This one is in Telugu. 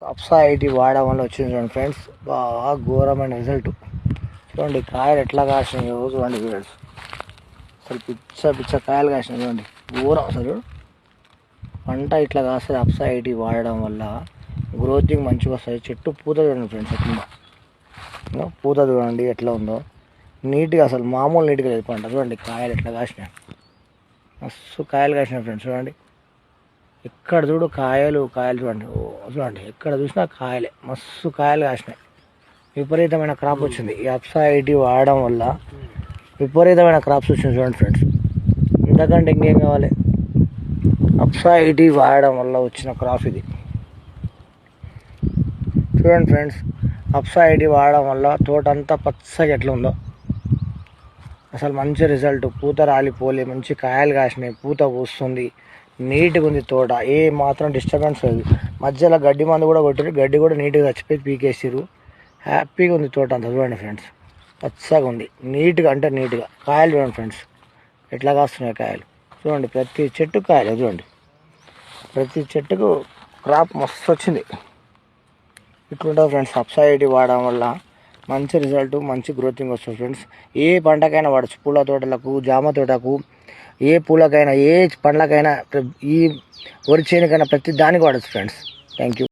అప్సా ఐటీ వాడడం వల్ల వచ్చింది చూడండి ఫ్రెండ్స్, బాగా ఘోరమైన రిజల్ట్. చూడండి కాయలు ఎట్లా కాసినాయో చూడండి ఫ్రెండ్స్, అసలు పిచ్చ కాయలు కాసినాయి చూడండి, ఘోరం అసలు. పంట ఇట్లా కాస్తుంది అప్సా ఐటీ వాడడం వల్ల, గ్రోతింగ్ మంచిగా వస్తుంది. చెట్టు పూత చూడండి ఫ్రెండ్స్, ఎట్లా పూత చూడండి ఎట్లా ఉందో, నీట్గా అసలు మామూలు నీట్గా లేదు పంట. చూడండి కాయలు ఎట్లా కాసినాయి, మస్తు కాయలు కాసినాయి ఫ్రెండ్స్. చూడండి ఎక్కడ చూడు కాయలు చూడండి, చూడండి ఎక్కడ చూసినా కాయలే, మస్తు కాయలు కాసినాయి. విపరీతమైన క్రాప్ వచ్చింది ఈ అప్సా ఐటీ వాడడం వల్ల, విపరీతమైన క్రాప్స్ వచ్చింది చూడండి ఫ్రెండ్స్. ఇంతకంటే ఇంకేం కావాలి, అప్సా ఐటీ వాడడం వల్ల వచ్చిన క్రాప్ ఇది. చూడండి ఫ్రెండ్స్, అప్సా ఐటీ వాడడం వల్ల తోట అంతా పచ్చగా ఎట్లా ఉందో, అసలు మంచి రిజల్ట్. పూత రాలిపోలే, మంచి కాయలు కాసినాయి, పూత పూస్తుంది, నీట్గా ఉంది తోట, ఏ మాత్రం డిస్టర్బెన్స్ లేదు. మధ్యలో గడ్డి మందు కూడా కొట్టారు, గడ్డి కూడా నీట్గా చచ్చిపోయి పీకేసారు. హ్యాపీగా ఉంది తోట అంతా. చూడండి ఫ్రెండ్స్ పచ్చగా ఉంది, నీట్గా అంటే నీట్గా. కాయలు చూడండి ఫ్రెండ్స్ ఎట్లా కాస్తున్నాయి కాయలు, చూడండి ప్రతి చెట్టు కాయలు చూడండి, ప్రతి చెట్టుకు క్రాప్ మస్తు వచ్చింది. ఇట్లుంటుంది ఫ్రెండ్స్, అప్సా ఐటీ వాడడం వల్ల మంచి రిజల్ట్, మంచి గ్రోతింగ్ వస్తుంది ఫ్రెండ్స్. ఏ పంటకైనా వాడచ్చు, పూల తోటలకు, జామ తోటకు, ఏ పూలకైనా, ఏ పండ్లకైనా, ఈ వరి చేనుకైనా ప్రతి దానికి వాడచ్చు ఫ్రెండ్స్. Thank you.